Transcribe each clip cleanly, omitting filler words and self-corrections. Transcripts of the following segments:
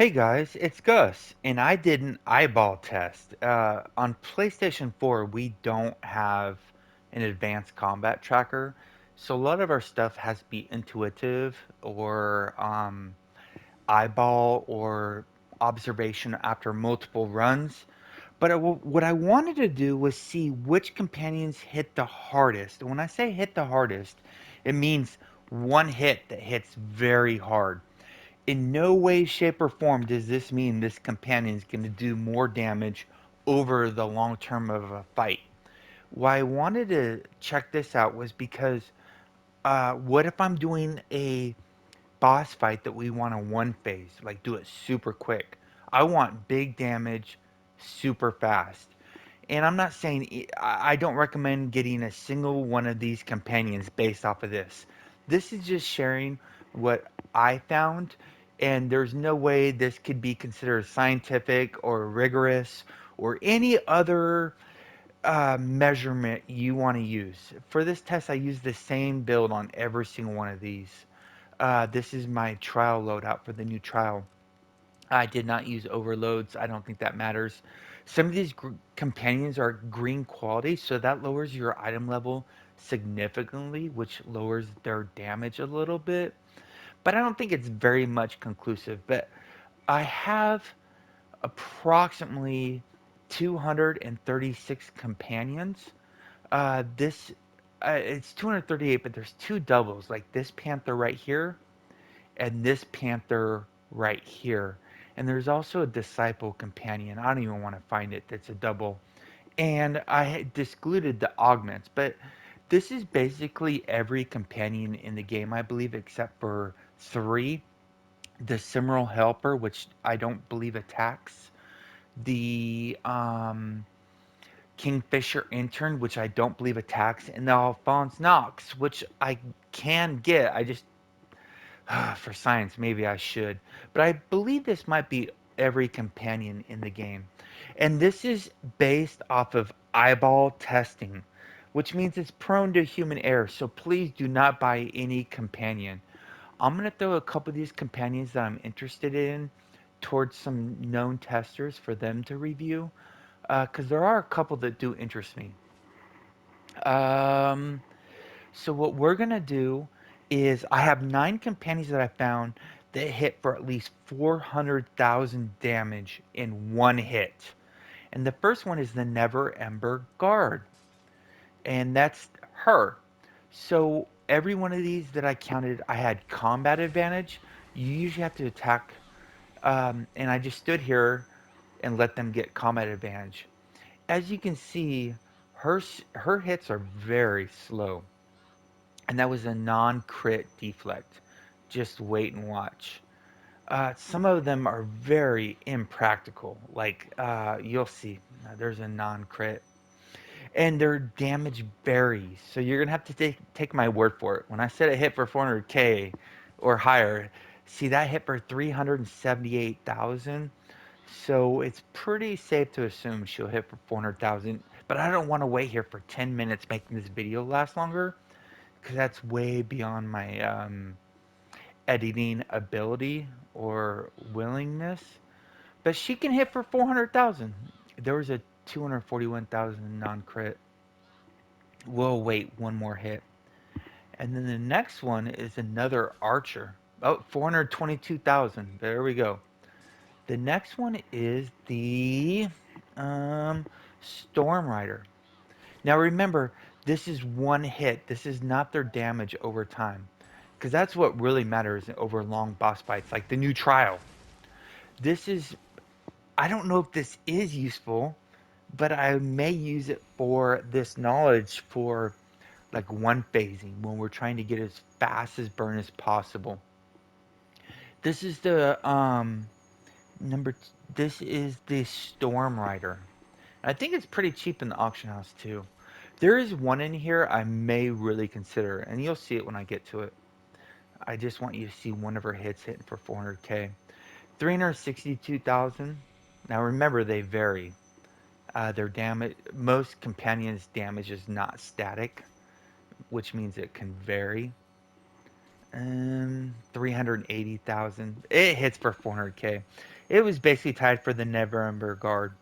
Hey guys, it's Gus, and I did an eyeball test. On PlayStation 4, we don't have an advanced combat tracker, so a lot of our stuff has to be intuitive or eyeball or observation after multiple runs. But what I wanted to do was see which companions hit the hardest. And when I say hit the hardest, it means one hit that hits very hard. In no way, shape, or form does this mean this companion is going to do more damage over the long term of a fight. Why I wanted to check this out was because what if I'm doing a boss fight that we want to one phase, like do it super quick? I want big damage super fast. And I'm not saying I don't recommend getting a single one of these companions based off of this. This is just sharing what I found, and there's no way this could be considered scientific or rigorous or any other measurement you want to use. For this test, I used the same build on every single one of these. This is my trial loadout for the new trial. I did not use overloads. I don't think that matters. Some of these companions are green quality, so that lowers your item level significantly, which lowers their damage a little bit. But I don't think it's very much conclusive. But I have approximately 236 companions. This it's 238, but there's two doubles, like this panther right here and this panther right here. And there's also a disciple companion. I don't even want to find it. That's a double. And I had excluded the augments, but this is basically every companion in the game, I believe, except for three. The Cimarron Helper, which I don't believe attacks. The Kingfisher Intern, which I don't believe attacks. And the Alphonse Knox, which I can get. I just for science, maybe I should. But I believe this might be every companion in the game. And this is based off of eyeball testing, which means it's prone to human error. So please do not buy any companion. I'm going to throw a couple of these companions that I'm interested in towards some known testers for them to review. Because there are a couple that do interest me. Um, So what we're gonna do is I have nine companions that I found that hit for at least 400,000 damage in one hit. And the first one is the Never Ember Guard, and that's her. So every one of these that I counted, I had combat advantage. You usually have to attack, and I just stood here and let them get combat advantage. As you can see, her hits are very slow. And that was a non-crit deflect. Just wait and watch. Some of them are very impractical. Like you'll see, there's a non-crit, and their damage varies. So you're gonna have to take my word for it. When I said it hit for 400k or higher, see that hit for 378,000. So it's pretty safe to assume she'll hit for 400,000. But I don't want to wait here for 10 minutes making this video last longer because that's way beyond my editing ability or willingness. But she can hit for 400,000. There was a 241,000 non crit. We'll wait one more hit. And then the next one is another archer. Oh, 422,000. There we go. The next one is the um, Storm Rider. Now remember, this is one hit. This is not their damage over time. Because that's what really matters over long boss fights, like the new trial. This is, I don't know if this is useful, but I may use it for this knowledge for like one phasing when we're trying to get as fast as burn as possible. This is the number. This is the Storm Rider. I think it's pretty cheap in the auction house too. There is one in here I may really consider, and you'll see it when I get to it. I just want you to see one of her hits hitting for 400k. 362,000. Now remember, they vary. Their damage, most companions' damage is not static, which means it can vary. 380,000. It hits for 400k. It was basically tied for the Neverwinter guard.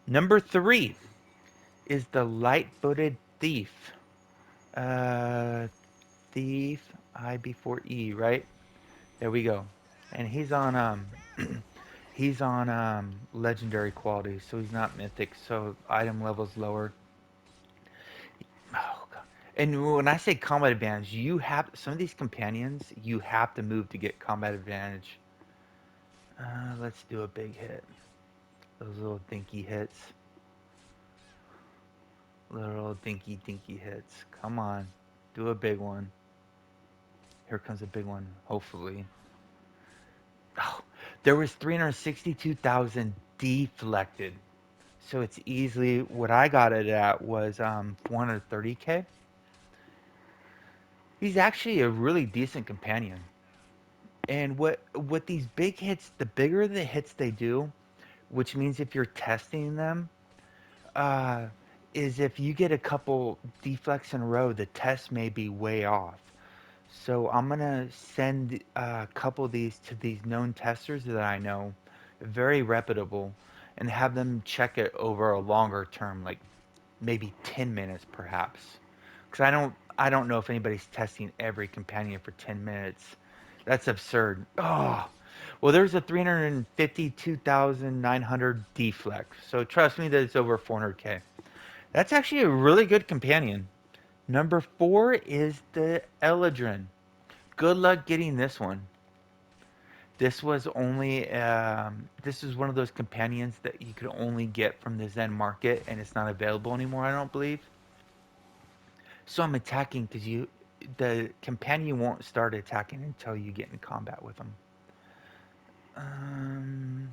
Number three is the light-footed thief. Uh, thief I before E, right? There we go. And he's on legendary quality, so he's not mythic, so item level's lower. Oh god. And when I say combat advantage, you have some of these companions you have to move to get combat advantage. Let's do a big hit. Those little dinky hits. Little dinky dinky hits. Come on. Do a big one. Here comes a big one, hopefully. Oh, there was 362,000 deflected. So it's easily what I got it at was 430k. He's actually a really decent companion. And what these big hits, the bigger the hits they do, which means if you're testing them, uh, is if you get a couple deflects in a row, the test may be way off. So I'm gonna send a couple of these to these known testers that I know, very reputable, and have them check it over a longer term, like maybe 10 minutes perhaps. Because I don't know if anybody's testing every companion for 10 minutes. That's absurd. Oh, well, there's a 352,900 deflect. So trust me that it's over 400k. That's actually a really good companion. Number four is the Eladrin. Good luck getting this one. This is one of those companions that you could only get from the Zen market, and it's not available anymore. I don't believe. So I'm attacking because the companion won't start attacking until you get in combat with them. Um,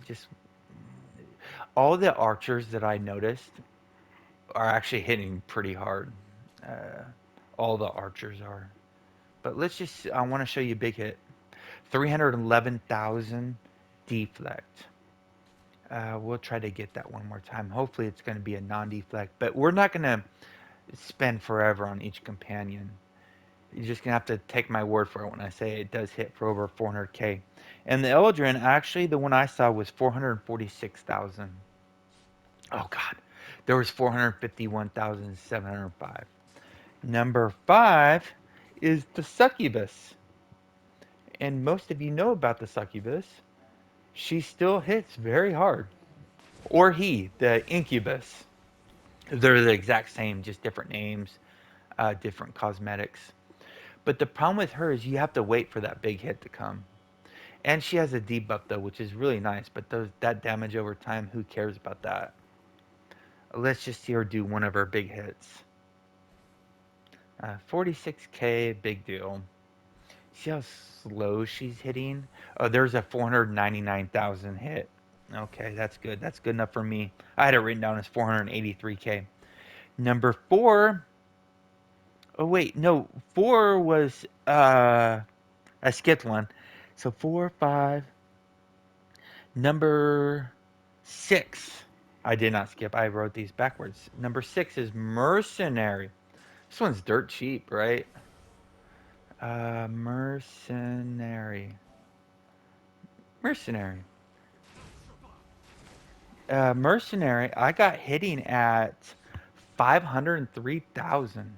just all the archers that I noticed are actually hitting pretty hard. Uh, all the archers are. But I want to show you a big hit. 311,000 deflect. We'll try to get that one more time. Hopefully it's going to be a non-deflect, but we're not going to spend forever on each companion. You're just gonna have to take my word for it when I say it does hit for over 400k. And the Eldrin, actually, the one I saw was 446,000. Oh God, there was 451,705. Number five is the Succubus, and most of you know about the Succubus. She still hits very hard, or he, the Incubus. They're the exact same, just different names, different cosmetics. But the problem with her is you have to wait for that big hit to come. And she has a debuff though, which is really nice. But that damage over time, who cares about that? Let's just see her do one of her big hits. 46k, big deal. See how slow she's hitting? Oh, there's a 499,000 hit. Okay, that's good. That's good enough for me. I had it written down as 483k. Number four. Oh wait, no, four was I skipped one. So four, five. Number six. I did not skip. I wrote these backwards. Number six is Mercenary. This one's dirt cheap, right? Mercenary. Mercenary. Mercenary. I got hitting at 503,000.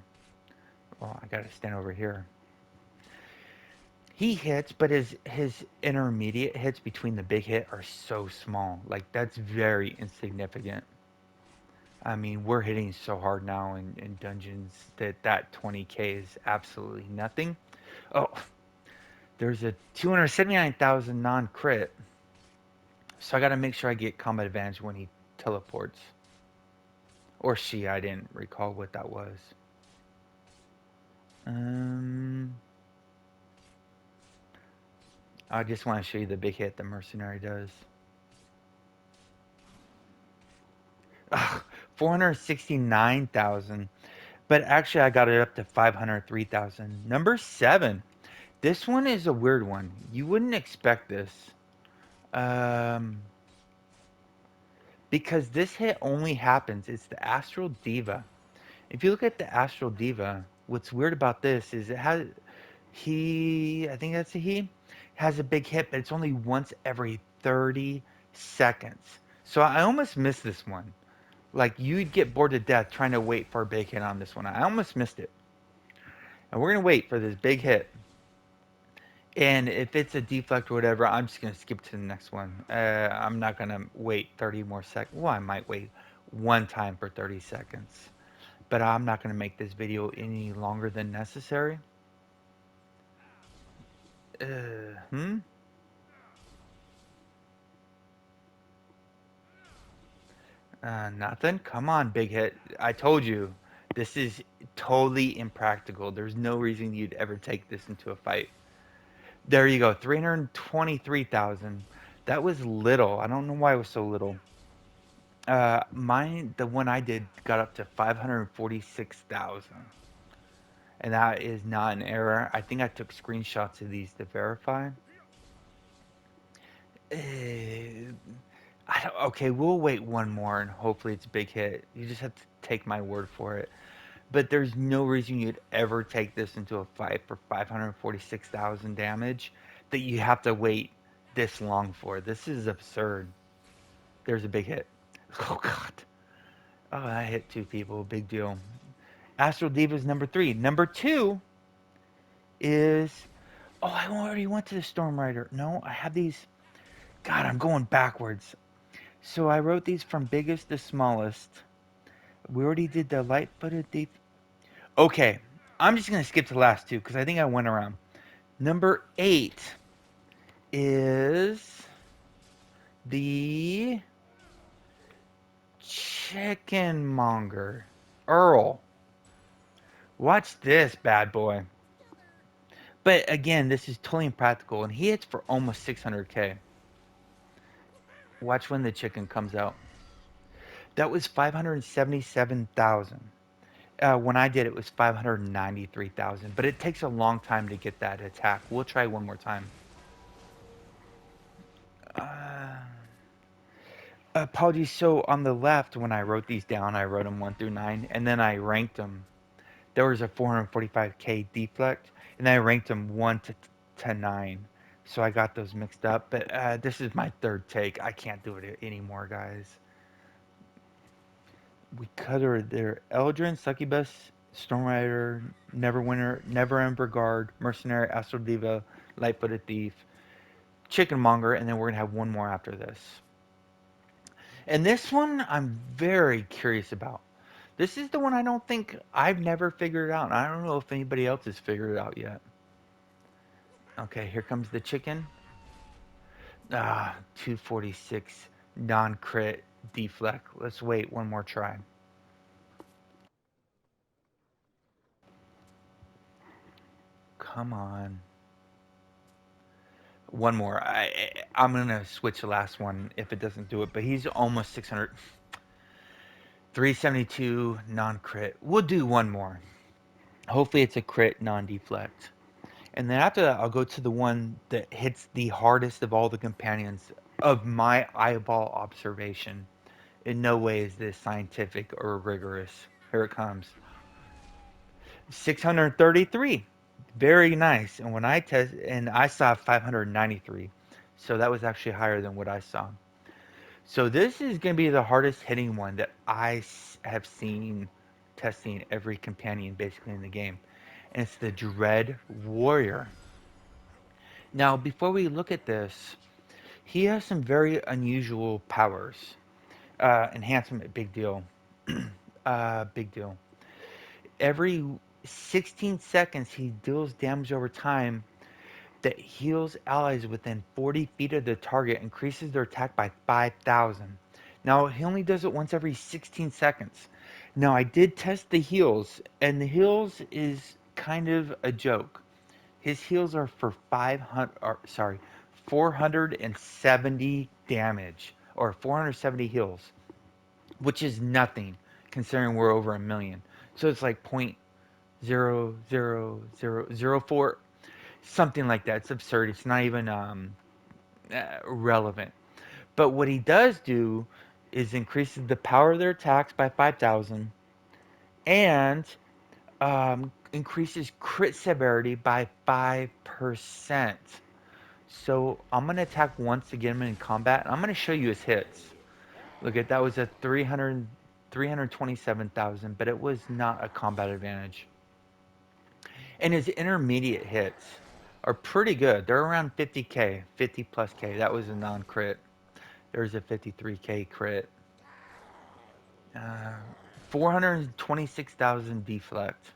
Well, I gotta stand over here. He hits, but his intermediate hits between the big hit are so small. Like that's very insignificant. I mean, we're hitting so hard now in dungeons that 20k is absolutely nothing. Oh, there's a 279,000 non crit, so I got to make sure I get combat advantage when he teleports. Or she, I didn't recall what that was. Um, I just want to show you the big hit the mercenary does. Ugh, 469,000. But actually, I got it up to 503,000. Number seven. This one is a weird one. You wouldn't expect this. Um, because this hit only happens, it's the Astral Diva. If you look at the Astral Diva, What's weird about this is it has I think that's a he, has a big hit, but it's only once every 30 seconds. So I almost missed this one. Like you'd get bored to death trying to wait for a big hit on this one. I almost missed it. And we're gonna wait for this big hit. And if it's a deflect or whatever, I'm just gonna skip to the next one. I'm not gonna wait 30 more seconds. Well, I might wait one time for 30 seconds, but I'm not gonna make this video any longer than necessary. Hmm. Nothing. Come on, big hit. I told you, this is totally impractical. There's no reason you'd ever take this into a fight. There you go, 323,000. That was little. I don't know why it was so little. Mine, the one I did, got up to 546,000, and that is not an error. I think I took screenshots of these to verify. Uh, okay, we'll wait one more, and hopefully it's a big hit. You just have to take my word for it. But there's no reason you'd ever take this into a fight for 546,000 damage that you have to wait this long for. This is absurd. There's a big hit. Oh god. Oh, I hit two people. Big deal. Astral Diva's number 3. Number 2 is, oh, I already went to the Storm Rider. No, I have these. God, I'm going backwards. So I wrote these from biggest to smallest. We already did the light-footed thief. Okay, I'm just gonna skip to the last two because I think I went around. Number 8 is the chicken monger. Earl. Watch this bad boy. But again, this is totally impractical, and he hits for almost 600k. Watch when the chicken comes out. That was 577,000. When I did it was 593,000, but it takes a long time to get that attack. We'll try one more time. Uh, Apologies. So on the left, when I wrote these down, I wrote them 1 through 9, and then I ranked them. There was a 445k deflect, and then I ranked them 1 to 9. So I got those mixed up. But this is my third take. I can't do it anymore, guys. We covered their Eldrin, Succubus, Stormrider, Neverwinter, Neverember Guard, Mercenary, Astral Diva, Lightfooted Thief, Chickenmonger, and then we're gonna have one more after this. And this one I'm very curious about. This is the one I don't think I've never figured out. I don't know if anybody else has figured it out yet. Okay, here comes the chicken. 246 non-crit deflect. Let's wait one more try. Come on. One more. I'm gonna switch the last one if it doesn't do it, but he's almost 600. 372 non-crit. We'll do one more. Hopefully it's a crit non-deflect. And then after that, I'll go to the one that hits the hardest of all the companions of my eyeball observation. In no way is this scientific or rigorous. Here it comes. 633. Very nice. And when I test, and I saw 593. So that was actually higher than what I saw. So this is going to be the hardest hitting one that have seen testing every companion basically in the game. And it's the Dread Warrior. Now, before we look at this, he has some very unusual powers. Enhancement, big deal. Big deal. Every 16 seconds, he deals damage over time that heals allies within 40 feet of the target, increases their attack by 5,000. Now, he only does it once every 16 seconds. Now, I did test the heals, and the heals is kind of a joke. His heals are for 470 damage, or 470 heals, which is nothing considering we're over a million. So it's like 0.00004, something like that. It's absurd. It's not even relevant. But what he does do is increases the power of their attacks by 5,000 and increases crit severity by 5%. So I'm going to attack once to get him in combat. And I'm going to show you his hits. Look at that was a 327,000, but it was not a combat advantage. And his intermediate hits are pretty good. They're around 50k, 50 plus k. That was a non crit. There's a 53k crit. Uh, 426,000 deflect.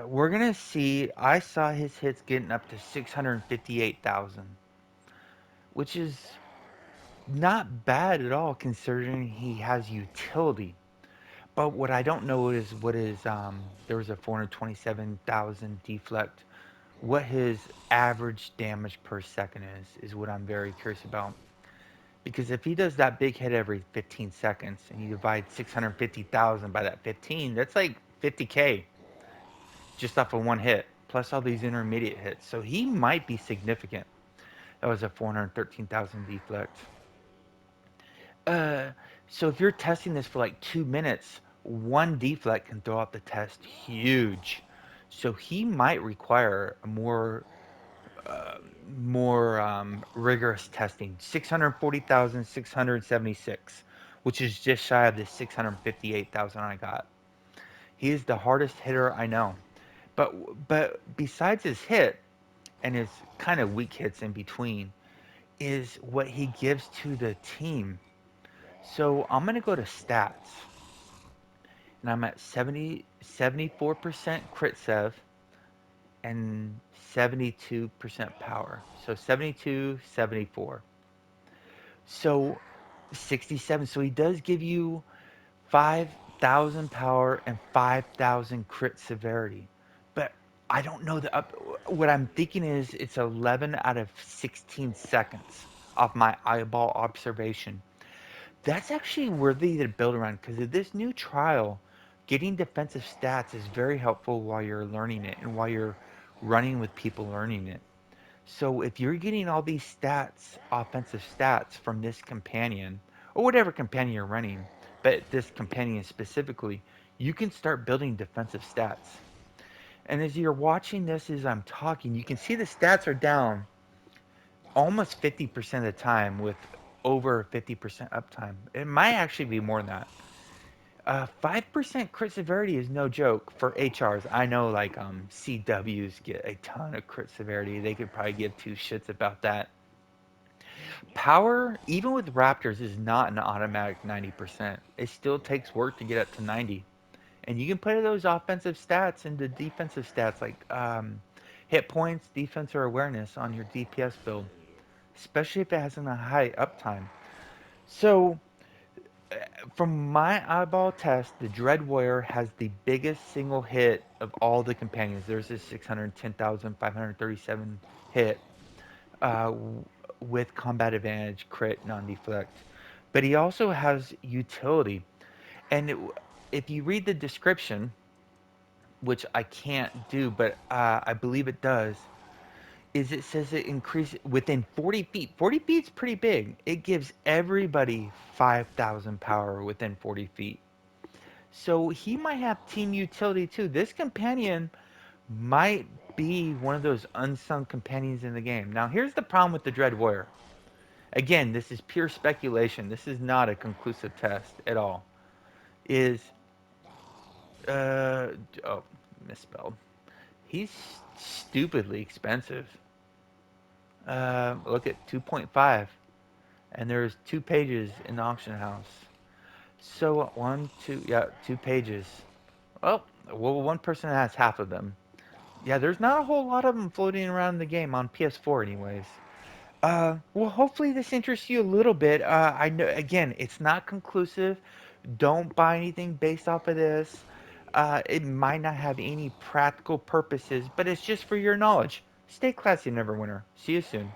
We're gonna see. I saw his hits getting up to 658,000, which is not bad at all considering he has utility. But what I don't know is what is there was a 427,000 deflect. What his average damage per second is what I'm very curious about. Because if he does that big hit every 15 seconds and you divide 650,000 by that 15, that's like 50k just off of one hit, plus all these intermediate hits. So he might be significant. That was a 413,000 deflect. Uh, so if you're testing this for like 2 minutes, one deflect can throw out the test huge. So he might require a uh, more rigorous testing. 640,676, which is just shy of the 658,000 I got. He is the hardest hitter I know. But besides his hit and his kind of weak hits in between, is what he gives to the team. So I'm gonna go to stats, and I'm at 74% crit sev and 72% power. So 72, 74. So 67. So he does give you 5,000 power and 5,000 crit severity. But I don't know the up. What I'm thinking is it's 11 out of 16 seconds off my eyeball observation. That's actually worthy to build around because of this new trial. Getting defensive stats is very helpful while you're learning it and while you're running with people learning it. So if you're getting all these stats, offensive stats from this companion, or whatever companion you're running, but this companion specifically, you can start building defensive stats. And as you're watching this as I'm talking, you can see the stats are down almost 50% of the time with over 50% uptime. It might actually be more than that. 5% crit severity is no joke for HRs. I know like CWs get a ton of crit severity. They could probably give two shits about that. Power, even with Raptors, is not an automatic 90%. It still takes work to get up to 90. And you can put those offensive stats into defensive stats like hit points, defense, or awareness on your DPS build, especially if it has a high uptime. So from my eyeball test, the Dread Warrior has the biggest single hit of all the companions. There's a 610,537 hit uh, with combat advantage, crit, non deflect. But he also has utility. And if you read the description, which I can't do, but I believe it does, is it says it increases within 40 feet. 40 feet is pretty big. It gives everybody 5,000 power within 40 feet. So he might have team utility too. This companion might be one of those unsung companions in the game. Now, here's the problem with the Dread Warrior. Again, this is pure speculation. This is not a conclusive test at all. Is uh oh, misspelled. He's stupidly expensive. Look at 2.5, and there's 2 pages in the auction house. So one, two, yeah, 2 pages. Oh, well, one person has half of them. Yeah, there's not a whole lot of them floating around the game on PS4, anyways. Well, hopefully this interests you a little bit. I know, again, it's not conclusive. Don't buy anything based off of this. It might not have any practical purposes, but it's just for your knowledge. Stay classy, Neverwinter. See you soon.